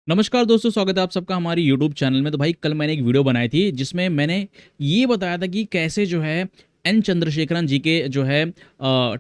नमस्कार दोस्तों, स्वागत है आप सबका हमारी यूट्यूब चैनल में। तो भाई कल मैंने एक वीडियो बनाई थी जिसमें मैंने ये बताया था कि कैसे जो है एन चंद्रशेखरन जी के जो है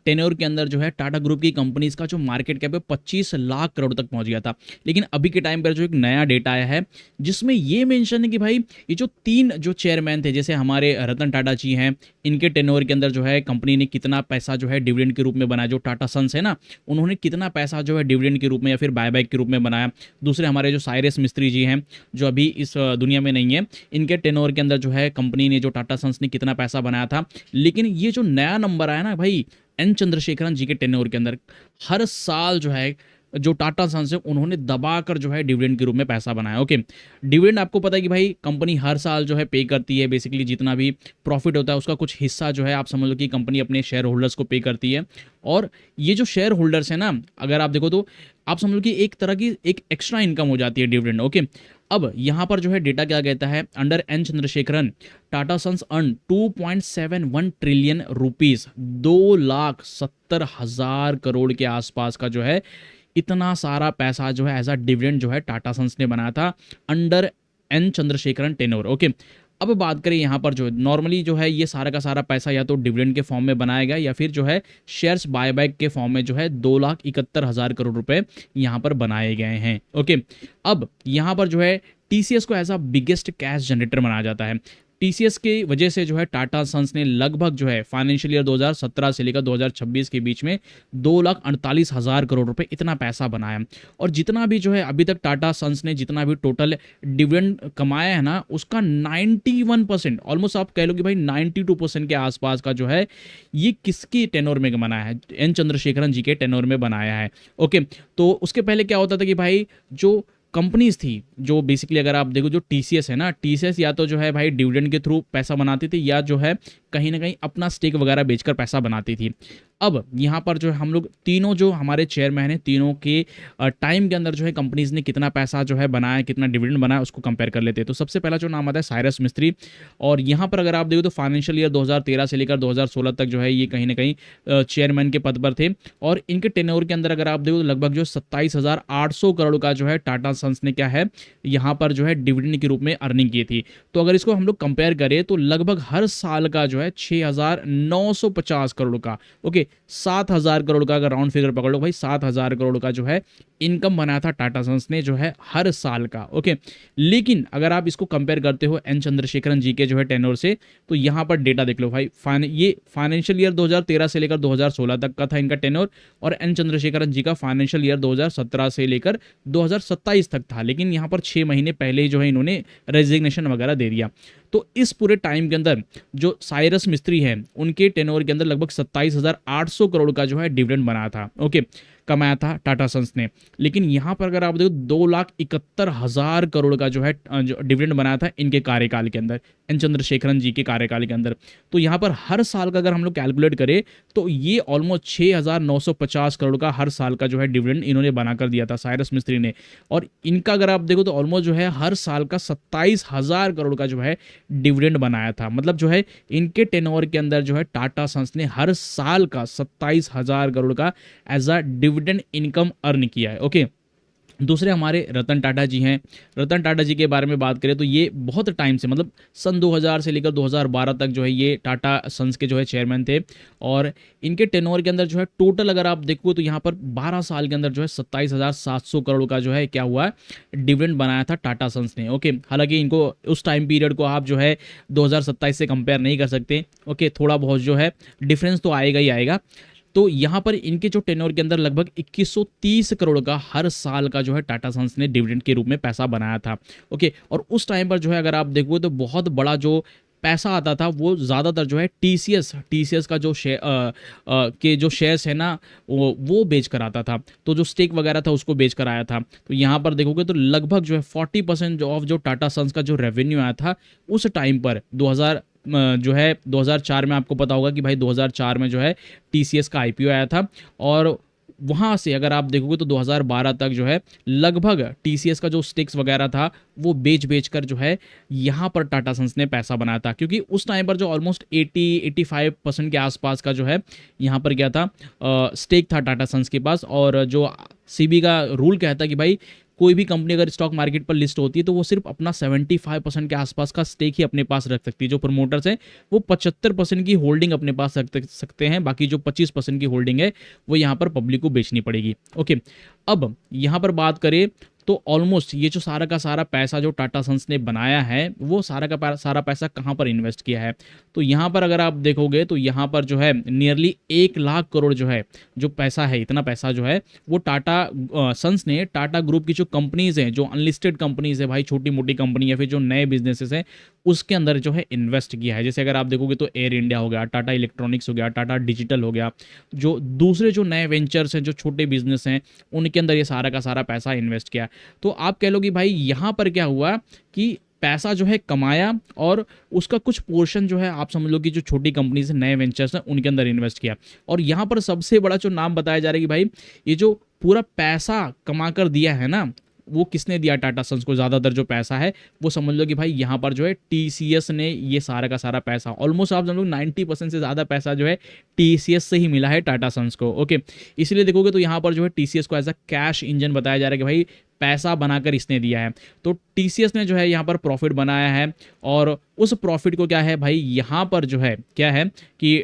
टेन्योर के अंदर जो है टाटा ग्रुप की कंपनीज का जो मार्केट कैप है 25 लाख करोड़ तक पहुंच गया था। लेकिन अभी के टाइम पर जो एक नया डेटा आया है जिसमें ये मेंशन है कि भाई ये जो तीन जो चेयरमैन थे, जैसे हमारे रतन टाटा जी हैं, इनके टेन्योर के अंदर जो है कंपनी ने कितना पैसा जो है डिविडेंड के रूप में बनाया। जो टाटा सन्स है ना, उन्होंने कितना पैसा जो है डिविडेंड के रूप में या फिर बायबैक के रूप में बनाया। दूसरे हमारे जो साइरस मिस्त्री जी हैं, जो अभी इस दुनिया में नहीं है, इनके टेनओवर के अंदर जो है कंपनी ने, जो टाटा सन्स ने कितना पैसा बनाया था। लेकिन ये जो नया नंबर आया ना भाई, एन चंद्रशेखरन जी के टेनओवर के अंदर हर साल जो है जो टाटा सन्स है उन्होंने दबाकर जो है डिविडेंड के रूप में पैसा बनाया। ओके, डिविडेंड आपको पता है कि भाई कंपनी हर साल जो है पे करती है। बेसिकली जितना भी प्रॉफिट होता है उसका कुछ हिस्सा जो है आप समझ लो कि कंपनी अपने शेयर होल्डर्स को पे करती है। और ये जो शेयर होल्डर्स है ना, अगर आप देखो तो आप समझ लो कि एक तरह की एक एक्स्ट्रा इनकम हो जाती है डिविडेंड। ओके, अब यहाँ पर जो है डेटा क्या कहता है, under N Chandrasekaran Tata Sons earn 2.71 trillion rupees, 2,70,000 crore के आसपास का जो है इतना सारा पैसा जो है एज अ डिविडेंड जो है टाटा सन्स ने बनाया था under N Chandrasekaran tenure. Okay, अब बात करें यहाँ पर जो नॉर्मली जो है ये सारा का सारा पैसा या तो डिविडेंड के फॉर्म में बनाया गया या फिर जो है शेयर्स बायबैक के फॉर्म में जो है 2,71,000 करोड़ रुपए यहाँ पर बनाए गए हैं। ओके, अब यहाँ पर जो है टीसीएस को as a biggest cash generator माना जाता है। टीसीएस की वजह से जो है टाटा सन्स ने लगभग जो है फाइनेंशियल ईयर 2017 से लेकर 2026 के बीच में 2,48,000 करोड़ रुपए इतना पैसा बनाया। और जितना भी जो है अभी तक टाटा सन्स ने जितना भी टोटल डिविडेंड कमाया है ना, उसका 91%, ऑलमोस्ट आप कह लो कि भाई 92% के आसपास का जो है ये किसकी टेनोर में बनाया है, एन चंद्रशेखरन जी के टेनोर में बनाया है। ओके, तो उसके पहले क्या होता था कि भाई जो कंपनीज थी, जो बेसिकली अगर आप देखो जो टीसीएस है ना, टीसीएस या तो जो है भाई डिविडेंड के थ्रू पैसा बनाती थी या जो है कहीं ना कहीं अपना स्टेक वगैरह बेचकर पैसा बनाती थी। अब यहाँ पर जो है हम लोग तीनों जो हमारे चेयरमैन हैं, तीनों के टाइम के अंदर जो है कंपनीज ने कितना पैसा जो है बनाया, कितना डिविडेंड बनाया, उसको कंपेयर कर लेते हैं। तो सबसे पहला जो नाम आता है साइरस मिस्त्री। और यहाँ पर अगर आप देखो तो फाइनेंशियल ईयर 2013 से लेकर 2016 तक जो है ये कहीं ना कहीं चेयरमैन के पद पर थे। और इनके टेन्योर के अंदर अगर आप देखो तो लगभग जो 27,800 करोड़ का जो है टाटा सन्स ने क्या है यहाँ पर जो है डिविडेंड के रूप में अर्निंग की थी। तो अगर इसको हम लोग कंपेयर करें तो लगभग हर साल का जो है 6,950 करोड़ का, ओके, 7,000 करोड़ का अगर राउंड फिगर पकड़ लो भाई, 7,000 करोड़ का जो है इनकम बनाया था टाटा सन्स ने जो है हर साल का। ओके, लेकिन अगर आप इसको कंपेयर करते हो एन चंद्रशेखरन जी के जो है टेन्योर से, तो यहाँ पर डेटा देख लो भाई, ये फाइनेंशियल ईयर 2013 से लेकर 2016 तक का था इनका टेन्योर। और एन चंद्रशेखरन जी का फाइनेंशियल ईयर 2017 से लेकर 2027 तक था। लेकिन यहाँ पर 6 महीने पहले ही जो है इन्होंने रेजिग्नेशन वगैरह दे दिया। तो इस पूरे टाइम के अंदर जो साइरस मिस्त्री हैं उनके टेनओवर के अंदर लगभग 27,800 करोड़ का जो है डिविडेंड बनाया था। ओके, कमाया था टाटा सन्स ने। लेकिन यहाँ पर अगर आप देखो 2,71,000 करोड़ का जो है जो डिविडेंड बनाया था इनके कार्यकाल के अंदर, एन चंद्रशेखरन जी के कार्यकाल के अंदर। तो यहाँ पर हर साल का अगर हम लोग कैलकुलेट करें तो ये ऑलमोस्ट 6,950 करोड़ का हर साल का जो है डिविडेंड इन्होंने बनाकर दिया था साइरस मिस्त्री ने। और इनका अगर आप देखो तो ऑलमोस्ट जो है हर साल का 27,000 करोड़ का जो है डिविडेंड बनाया था। मतलब जो है इनके टेनओवर के अंदर जो है टाटा सन्स ने हर साल का 27,000 करोड़ का as a dividend income earn किया है। ओके, दूसरे हमारे रतन टाटा जी हैं। रतन टाटा जी के बारे में बात करें तो ये बहुत टाइम से, मतलब सन 2000 से लेकर 2012 तक जो है ये टाटा सन्स के जो है चेयरमैन थे। और इनके टेनओवर के अंदर जो है टोटल अगर आप देखो तो यहाँ पर 12 साल के अंदर जो है 27,700 करोड़ का जो है क्या हुआ डिविडेंड बनाया था टाटा सन्स ने। ओके, हालांकि इनको उस टाइम पीरियड को आप जो है 2027 से कंपेयर नहीं कर सकते। ओके, थोड़ा बहुत जो है डिफरेंस तो आएगा ही आएगा। तो यहाँ पर इनके जो टेन्योर के अंदर लगभग 2130 करोड़ का हर साल का जो है टाटा सन्स ने डिविडेंड के रूप में पैसा बनाया था। ओके, और उस टाइम पर जो है अगर आप देखोगे तो बहुत बड़ा जो पैसा आता था वो ज़्यादातर जो है टीसीएस का जो के जो शेयर्स है ना वो बेच कर आता था। तो जो स्टेक वगैरह था उसको बेच कर आया था। तो यहाँ पर देखोगे तो लगभग जो है 40% ऑफ जो टाटा सन्स का जो रेवेन्यू आया था उस टाइम पर 2004 में, आपको पता होगा कि भाई 2004 में जो है टीसीएस का आईपीओ आया था। और वहाँ से अगर आप देखोगे तो 2012 तक जो है लगभग टीसीएस का जो स्टेक्स वगैरह था वो बेच कर जो है यहाँ पर टाटा सन्स ने पैसा बनाया था। क्योंकि उस टाइम पर जो ऑलमोस्ट 85% के आसपास का जो है यहाँ पर क्या था स्टेक था टाटा सन्स के पास। और जो सीबी का रूल कहता है कि भाई कोई भी कंपनी अगर स्टॉक मार्केट पर लिस्ट होती है तो वो सिर्फ अपना 75% के आसपास का स्टेक ही अपने पास रख सकती है। जो प्रमोटर्स हैं वो 75% की होल्डिंग अपने पास रख सकते हैं, बाकी जो 25% की होल्डिंग है वो यहाँ पर पब्लिक को बेचनी पड़ेगी। ओके, अब यहाँ पर बात करें तो ऑलमोस्ट ये जो सारा का सारा पैसा जो टाटा सन्स ने बनाया है वो सारा का सारा पैसा कहाँ पर इन्वेस्ट किया है, तो यहाँ पर अगर आप देखोगे तो यहाँ पर जो है नियरली 1 लाख करोड़ जो है जो पैसा है, इतना पैसा जो है वो टाटा सन्स ने टाटा ग्रुप की जो कंपनीज हैं, जो अनलिस्टेड कंपनीज है भाई, छोटी मोटी कंपनी या फिर जो नए बिजनेसेस हैं उसके अंदर जो है इन्वेस्ट किया है। जैसे अगर आप देखोगे तो एयर इंडिया हो गया, टाटा इलेक्ट्रॉनिक्स हो गया, टाटा डिजिटल हो गया, जो दूसरे जो नए वेंचर्स हैं, जो छोटे बिजनेस हैं, उनके अंदर ये सारा का सारा पैसा इन्वेस्ट किया। तो आप कह लो कि भाई यहाँ पर क्या हुआ कि पैसा जो है कमाया और उसका कुछ पोर्शन जो है आप समझ लो कि जो छोटी कंपनीज है, नए वेंचर्स हैं, उनके अंदर इन्वेस्ट किया। और यहाँ पर सबसे बड़ा जो नाम बताया जा रहा है कि भाई ये जो पूरा पैसा कमा कर दिया है ना, वो किसने दिया टाटा सन्स को, ज़्यादातर जो पैसा है वो समझ लो कि भाई यहाँ पर जो है टीसीएस ने ये सारा का सारा पैसा, ऑलमोस्ट आप समझ लो 90% से ज़्यादा पैसा जो है टीसीएस से ही मिला है टाटा सन्स को। ओके, इसलिए देखोगे तो यहाँ पर जो है टीसीएस को एज अ कैश इंजन बताया जा रहा है कि भाई पैसा बनाकर इसने दिया है। तो टीसीएस ने जो है यहाँ पर प्रॉफिट बनाया है और उस प्रॉफिट को क्या है भाई यहाँ पर जो है क्या है कि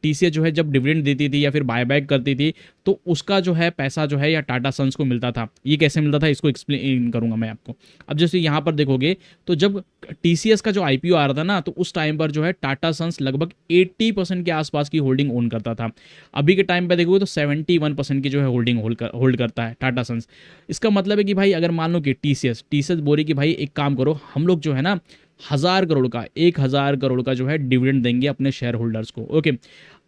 टीसीएस जो है जब डिविडेंड देती थी या फिर बायबैक करती थी तो उसका जो है पैसा जो है या टाटा सन्स को मिलता था। ये कैसे मिलता था इसको एक्सप्लेन करूंगा मैं आपको। अब जैसे यहाँ पर देखोगे तो जब टीसीएस का जो आईपीओ आ रहा था ना, तो उस टाइम पर जो है टाटा सन्स लगभग 80% के आसपास की होल्डिंग ओन करता था। अभी के टाइम पर देखोगे तो 71% की जो है होल्डिंग होल्ड करता है टाटा सन्स। इसका मतलब है कि भाई अगर मान लो कि टीसीएस बोल रही कि भाई एक काम करो, हम लोग जो है ना 1000 करोड़ का जो है डिविडेंड देंगे अपने शेयर होल्डर्स को। ओके,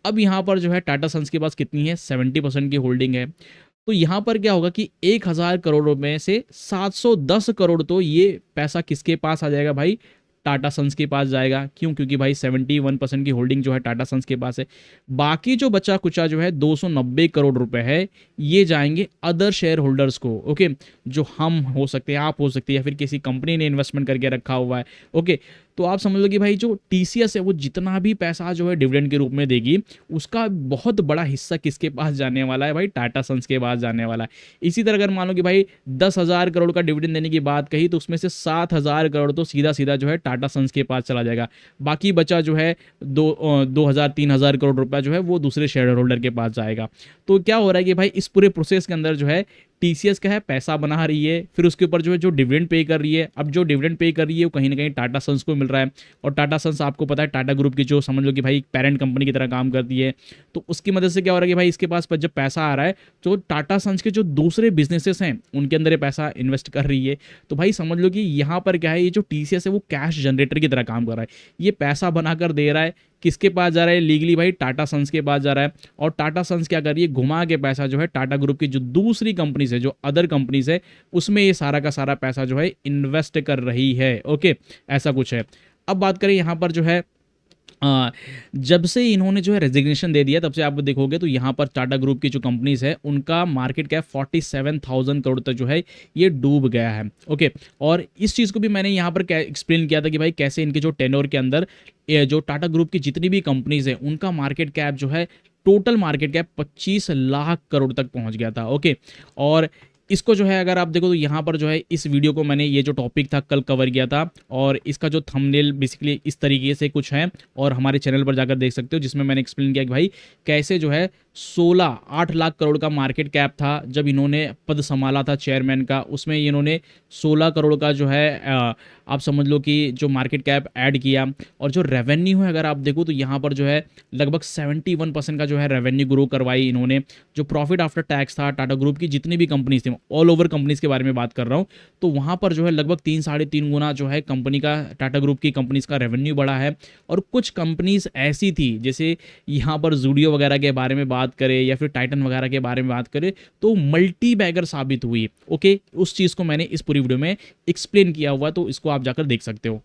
अब यहाँ पर जो है टाटा सन्स के पास कितनी है, 70% की होल्डिंग है। तो यहाँ पर क्या होगा कि 1000 करोड़ में से 710 करोड़ तो ये पैसा किसके पास आ जाएगा भाई, टाटा सन्स के पास जाएगा। क्यों? क्योंकि भाई 71% की होल्डिंग जो है टाटा सन्स के पास है। बाकी जो बचा कुचा जो है 290 करोड़ रुपए है, ये जाएंगे अदर शेयर होल्डर्स को। ओके, जो हम हो सकते हैं, आप हो सकते हैं, या फिर किसी कंपनी ने इन्वेस्टमेंट करके रखा हुआ है। ओके, तो आप समझ लो कि भाई जो टीसीएस है वो जितना भी पैसा जो है डिविडेंड के रूप में देगी उसका बहुत बड़ा हिस्सा किसके पास जाने वाला है भाई, टाटा सन्स के पास जाने वाला है। इसी तरह अगर मान लो कि भाई 10,000 करोड़ का डिविडेंड देने की बात कही तो उसमें से 7,000 करोड़ तो सीधा सीधा जो है टाटा सन्स के पास चला जाएगा। बाकी बचा जो है 2,000-3,000 करोड़ रुपया जो है वो दूसरे शेयर होल्डर के पास जाएगा। तो क्या हो रहा है कि भाई इस पूरे प्रोसेस के अंदर जो है टीसीएस का है पैसा बना रही है, फिर उसके ऊपर जो है जो डिविडेंड पे कर रही है। अब जो डिविडेंड पे कर रही है वो कहीं ना कहीं टाटा सन्स को मिल रहा है, और टाटा सन्स आपको पता है टाटा ग्रुप की जो समझ लो कि भाई पेरेंट कंपनी की तरह काम करती है। तो उसकी मदद से क्या हो रहा है कि भाई इसके पास जब पैसा आ रहा है तो टाटा सन्स के जो दूसरे बिजनेसेस हैं उनके अंदर ये पैसा इन्वेस्ट कर रही है। तो भाई समझ लो कि यहाँ पर क्या है, ये जो टीसीएस है वो कैश जनरेटर की तरह काम कर रहा है। ये पैसा बनाकर दे रहा है, किसके पास जा रहा है लीगली भाई, टाटा सन्स के पास जा रहा है। और टाटा सन्स क्या कर रही है, घुमा के पैसा जो है टाटा ग्रुप की जो दूसरी कंपनीज है, जो अदर कंपनीज है, उसमें ये सारा का सारा पैसा जो है इन्वेस्ट कर रही है। ओके, ऐसा कुछ है। अब बात करें यहाँ पर जो है जब से इन्होंने जो है रेजिग्नेशन दे दिया तब से आप देखोगे तो यहाँ पर टाटा ग्रुप की जो कंपनीज है उनका मार्केट कैप 47,000 करोड़ तक जो है ये डूब गया है। ओके, और इस चीज़ को भी मैंने यहाँ पर एक्सप्लेन किया था कि भाई कैसे इनके जो टेन्योर के अंदर जो टाटा ग्रुप की जितनी भी कंपनीज है उनका मार्केट कैप जो है, total market cap 25 lakh crore तक पहुँच गया था। ओके, और इसको जो है अगर आप देखो तो यहाँ पर जो है इस वीडियो को मैंने ये जो टॉपिक था कल कवर किया था, और इसका जो थंबनेल बेसिकली इस तरीके से कुछ है, और हमारे चैनल पर जाकर देख सकते हो, जिसमें मैंने एक्सप्लेन किया कि भाई कैसे जो है 8 लाख करोड़ का मार्केट कैप था जब इन्होंने पद संभाला था चेयरमैन का, उसमें इन्होंने 16 करोड़ का जो है आप समझ लो कि जो मार्केट कैप ऐड किया। और जो रेवेन्यू है अगर आप देखो तो यहाँ पर जो है लगभग 71% का जो है रेवेन्यू ग्रो करवाई इन्होंने। जो प्रॉफिट आफ्टर टैक्स था टाटा ग्रुप की जितनी भी कंपनीज थी, ऑल ओवर कंपनीज के बारे में बात कर रहा हूँ, तो वहाँ पर जो है लगभग 3-3.5 गुना जो है कंपनी का, टाटा ग्रुप की कंपनीज का रेवेन्यू बढ़ा है। और कुछ कंपनीज ऐसी थी जैसे यहाँ पर जूडियो वगैरह के बारे में बात करें या फिर टाइटन वगैरह के बारे में बात करें तो मल्टी बैगर साबित हुई। ओके, उस चीज़ को मैंने इस पूरी वीडियो में एक्सप्लेन किया हुआ, तो इसको आप जाकर देख सकते हो।